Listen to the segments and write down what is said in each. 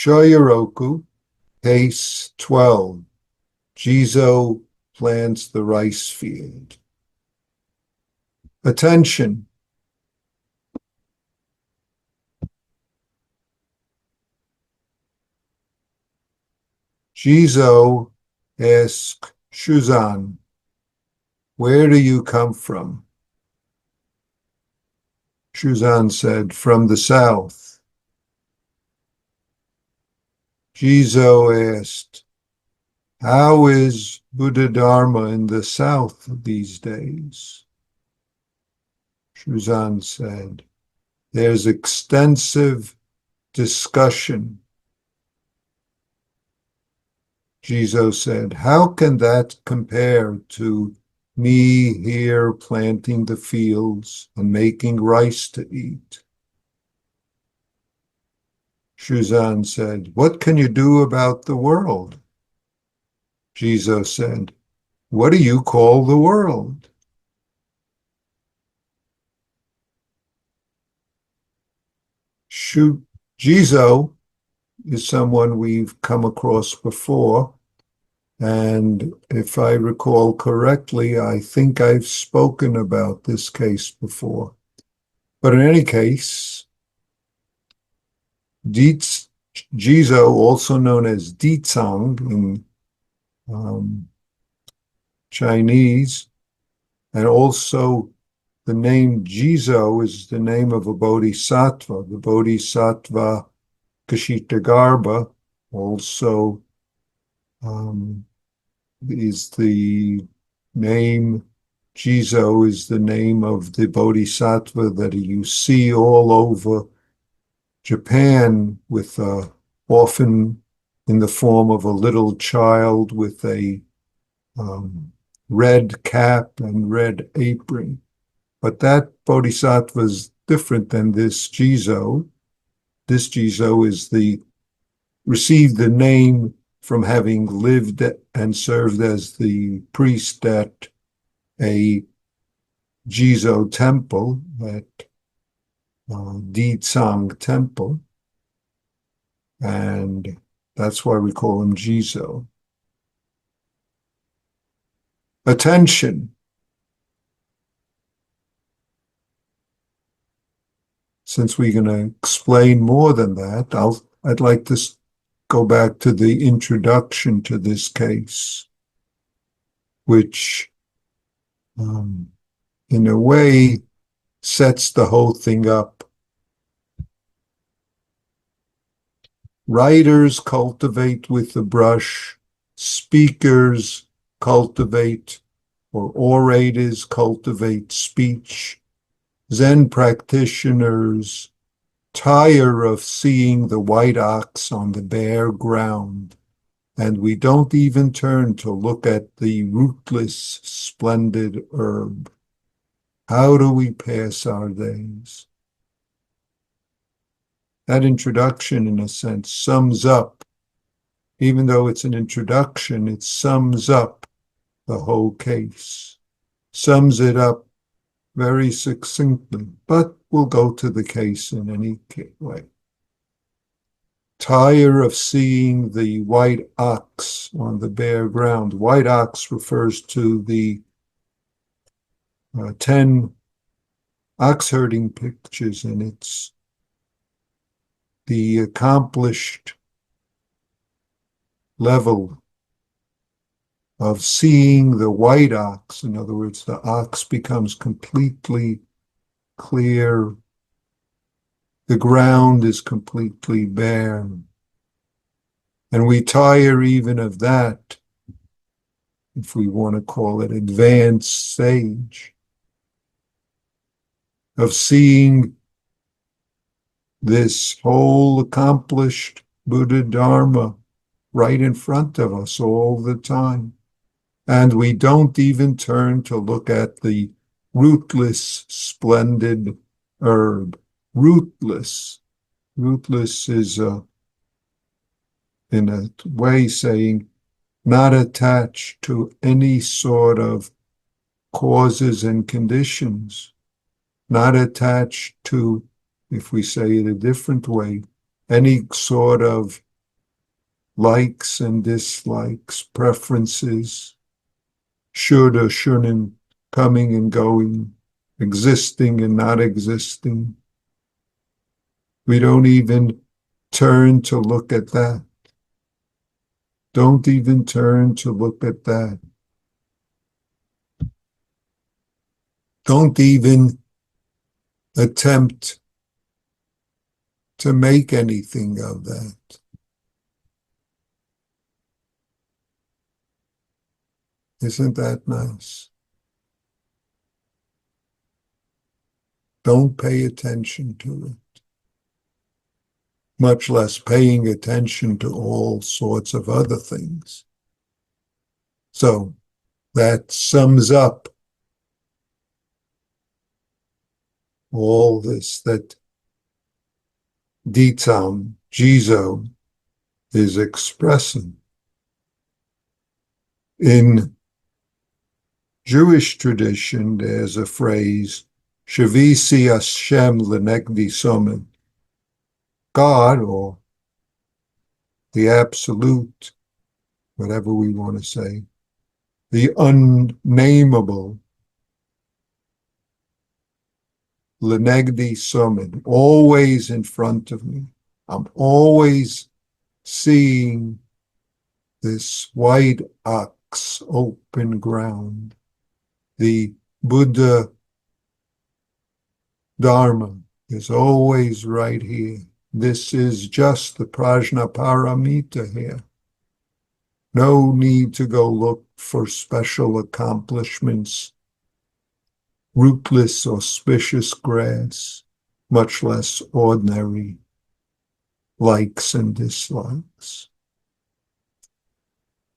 Shoyoroku, Case 12. Jizo plants the rice field. Attention! Jizo asked Shuzan, "Where do you come from?" Shuzan said, "From the south." Jizo asked, "How is Buddha Dharma in the south these days?" Shuzan said, "There's extensive discussion." Jizo said, "How can that compare to me here planting the fields and making rice to eat?" Shuzan said, "What can you do about the world?" Jizo said, "What do you call the world?" Jizo is someone we've come across before, and if I recall correctly, I think I've spoken about this case before. But in any case, Jizo, also known as Dicang in Chinese, and also the name Jizo is the name of a bodhisattva. The bodhisattva Kshitigarbha also is the name. Jizo is the name of the bodhisattva that you see all over Japan, with often in the form of a little child with a red cap and red apron. But that bodhisattva is different than this Jizo. This Jizo received the name from having lived and served as the priest at a Jizo temple, at Dicang temple, and that's why we call him Jizo. Attention! Since we're going to explain more than that, I'd like to go back to the introduction to this case, which in a way sets the whole thing up. Writers cultivate with the brush, speakers cultivate, or orators cultivate speech. Zen practitioners tire of seeing the white ox on the bare ground, and we don't even turn to look at the rootless, splendid herb. How do we pass our days? That introduction, in a sense, sums up, even though it's an introduction, it sums up the whole case, sums it up very succinctly, but we'll go to the case in any way. Tire of seeing the white ox on the bare ground. White ox refers to the 10 ox herding pictures, and it's the accomplished level of seeing the white ox. In other words, the ox becomes completely clear. The ground is completely bare. And we tire even of that, if we want to call it advanced stage, of seeing this whole accomplished Buddha Dharma right in front of us all the time. And we don't even turn to look at the rootless, splendid herb. Rootless. Rootless is, in a way, saying not attached to any sort of causes and conditions, not attached to, if we say it a different way, any sort of likes and dislikes, preferences, should or shouldn't, coming and going, existing and not existing. We don't even turn to look at that. Don't even turn to look at that. Don't even attempt to make anything of that. Isn't that nice? Don't pay attention to it, much less paying attention to all sorts of other things. So that sums up all this that Jizo is expressing. In Jewish tradition, there's a phrase, Shavisi Hashem Lenegdi Somen. God, or the absolute, whatever we want to say, the unnameable, Lenegdi Somen, always in front of me. I'm always seeing this white ox, open ground, the Buddha Dharma is always right here. This is just the Prajna Paramita here. No need to go look for special accomplishments, rootless, auspicious grass, much less ordinary likes and dislikes.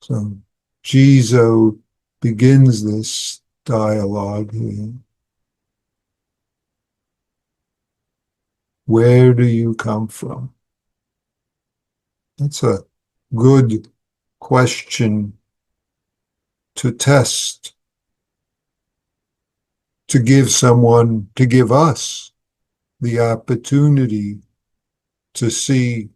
So Jizo begins this dialogue here. Where do you come from? That's a good question to test, to give us the opportunity to see,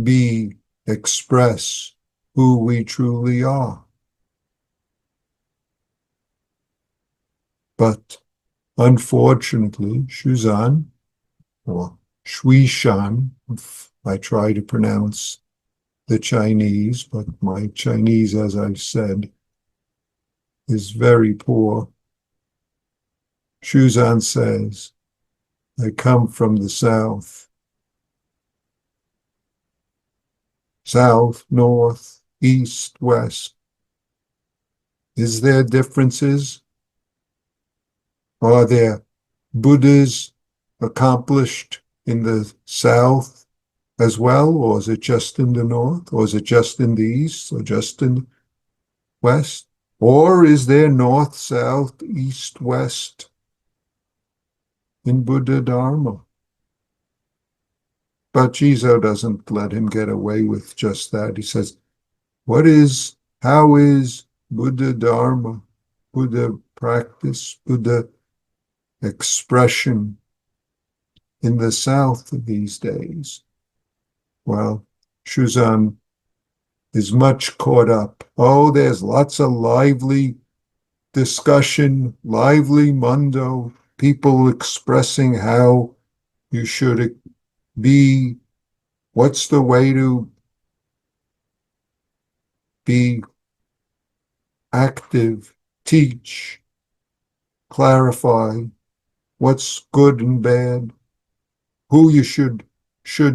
be, express who we truly are. But unfortunately, Shuzan, or Shuishan, if I try to pronounce the Chinese, but my Chinese, as I've said, is very poor. Shuzan says, I come from the south. South, north, east, west. Is there differences? Are there Buddhas accomplished in the south as well, or is it just in the north, or is it just in the east, or just in the west? Or is there north, south, east, west in Buddha Dharma? But Jizo doesn't let him get away with just that. He says, how is Buddha Dharma, Buddha practice, Buddha expression in the South these days? Well, Shuzan is much caught up. Oh, there's lots of lively discussion, lively mundo, people expressing how you should be, what's the way to be active, teach, clarify, what's good and bad, who you should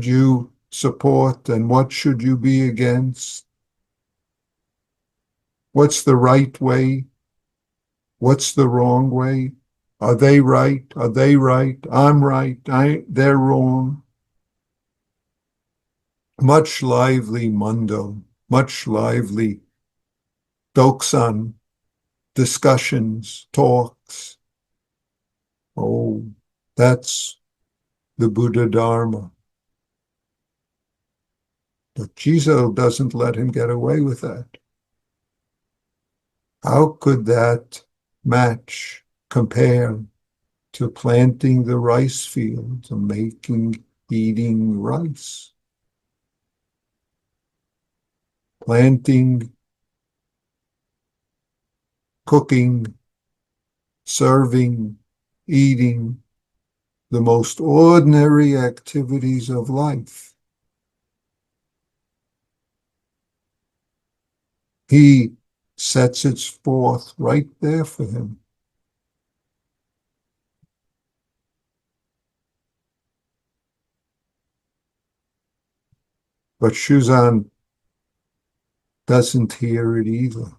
you support and what should you be against, what's the right way, what's the wrong way, are they right, I'm right, they're wrong. Much lively mundo, much lively doksan, discussions, talks. Oh, that's the Buddha Dharma. But Jizo doesn't let him get away with that. How could that match, compare to planting the rice fields and eating rice? planting, cooking, serving, eating, the most ordinary activities of life. He sets it forth right there for him. But Shuzan doesn't hear it either.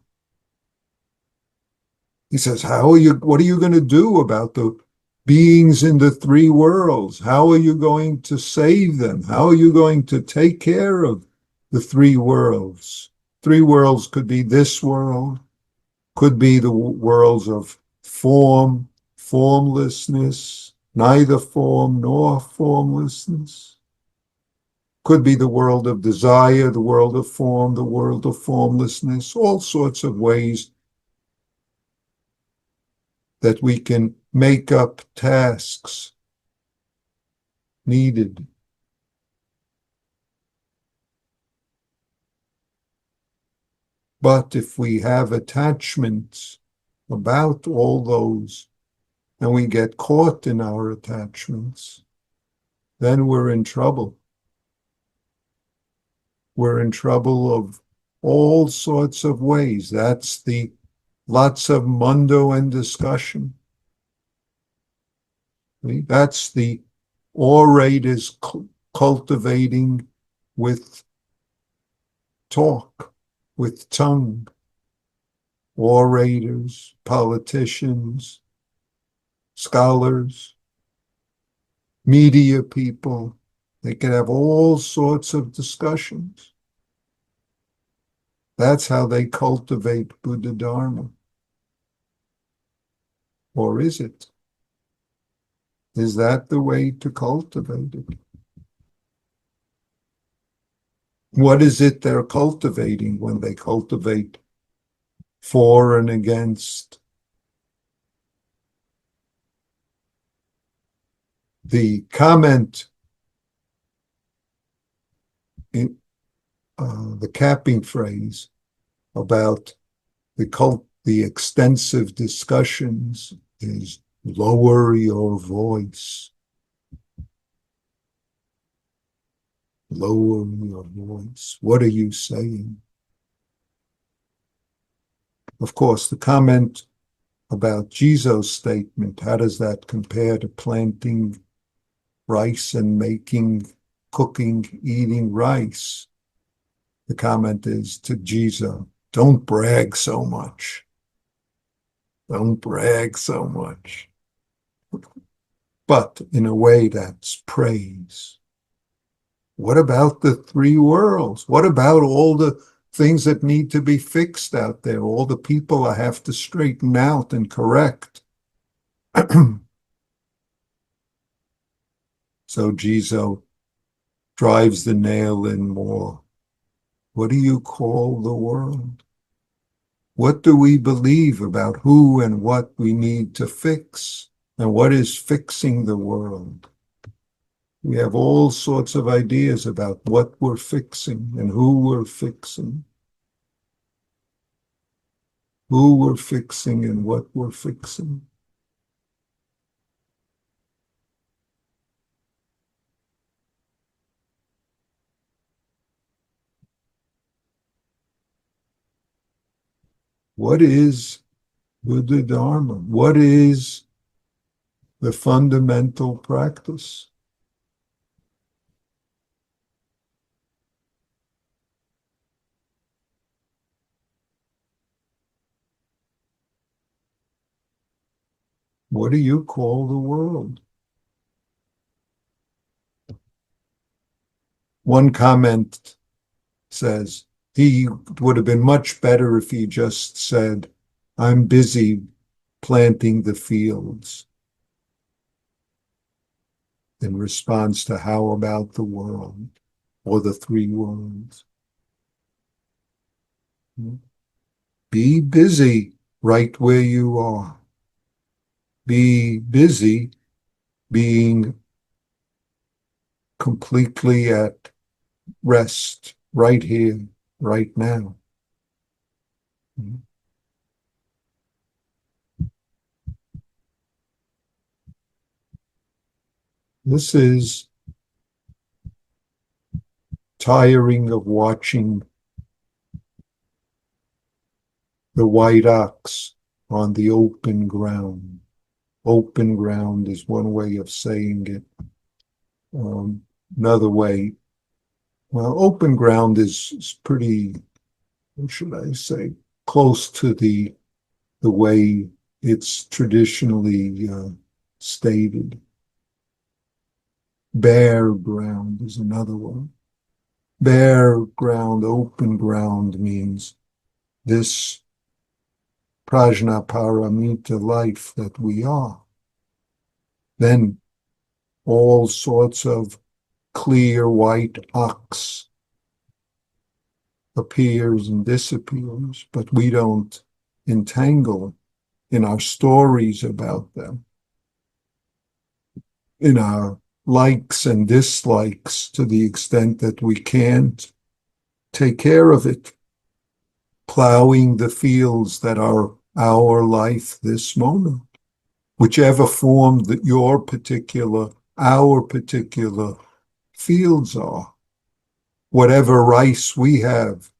He says, what are you going to do about the beings in the three worlds? How are you going to save them? How are you going to take care of the three worlds? Three worlds could be this world, could be the worlds of form, formlessness, neither form nor formlessness. Could be the world of desire, the world of form, the world of formlessness, all sorts of ways that we can make up tasks needed. But if we have attachments about all those and we get caught in our attachments, then we're in trouble. We're in trouble of all sorts of ways. That's the lots of mundo and discussion. That's the orators cultivating with talk, with tongue. Orators, politicians, scholars, media people, they can have all sorts of discussions. That's how they cultivate Buddha Dharma. Or is it? Is that the way to cultivate it? What is it they're cultivating when they cultivate for and against? The comment in the capping phrase about the extensive discussions is lower your voice. Lower your voice. What are you saying? Of course, the comment about Jizo's statement, how does that compare to planting rice and cooking, eating rice? The comment is to Jizo, don't brag so much. Don't brag so much. But in a way, that's praise. What about the three worlds? What about all the things that need to be fixed out there? All the people I have to straighten out and correct. So Jizo drives the nail in more. What do you call the world? What do we believe about who and what we need to fix? And what is fixing the world? We have all sorts of ideas about what we're fixing and who we're fixing. Who we're fixing and what we're fixing. What is Buddha Dharma? What is the fundamental practice? What do you call the world? One comment says, he would have been much better if he just said, I'm busy planting the fields, in response to how about the world or the three worlds. Be busy right where you are. Be busy being completely at rest right here, right now. This is tiring of watching the white ox on the open ground. Open ground is one way of saying it. Another way, well, open ground is pretty, what should I say, close to the way it's traditionally stated. Bare ground is another one. Bare ground, open ground means this prajnaparamita life that we are. Then all sorts of clear white ox appears and disappears, but we don't entangle in our stories about them, in our likes and dislikes to the extent that we can't take care of it, plowing the fields that are our life this moment, whichever form that our particular fields are, whatever rice we have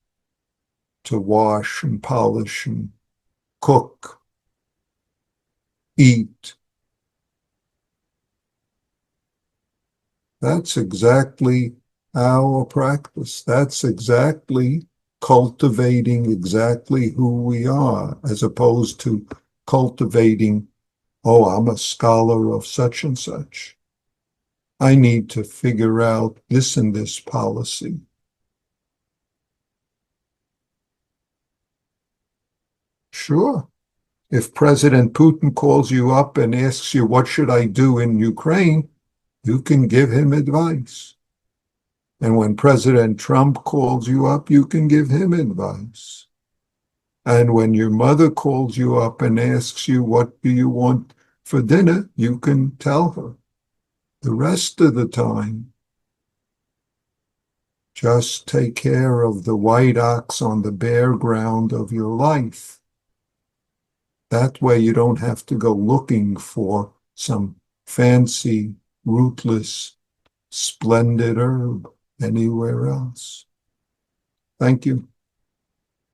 to wash and polish and cook, eat. That's exactly our practice. That's exactly cultivating exactly who we are, as opposed to cultivating, oh, I'm a scholar of such and such. I need to figure out this and this policy. Sure. If President Putin calls you up and asks you, what should I do in Ukraine? You can give him advice. And when President Trump calls you up, you can give him advice. And when your mother calls you up and asks you, what do you want for dinner? You can tell her. The rest of the time, just take care of the white ox on the bare ground of your life. That way you don't have to go looking for some fancy, rootless, splendid herb anywhere else. Thank you.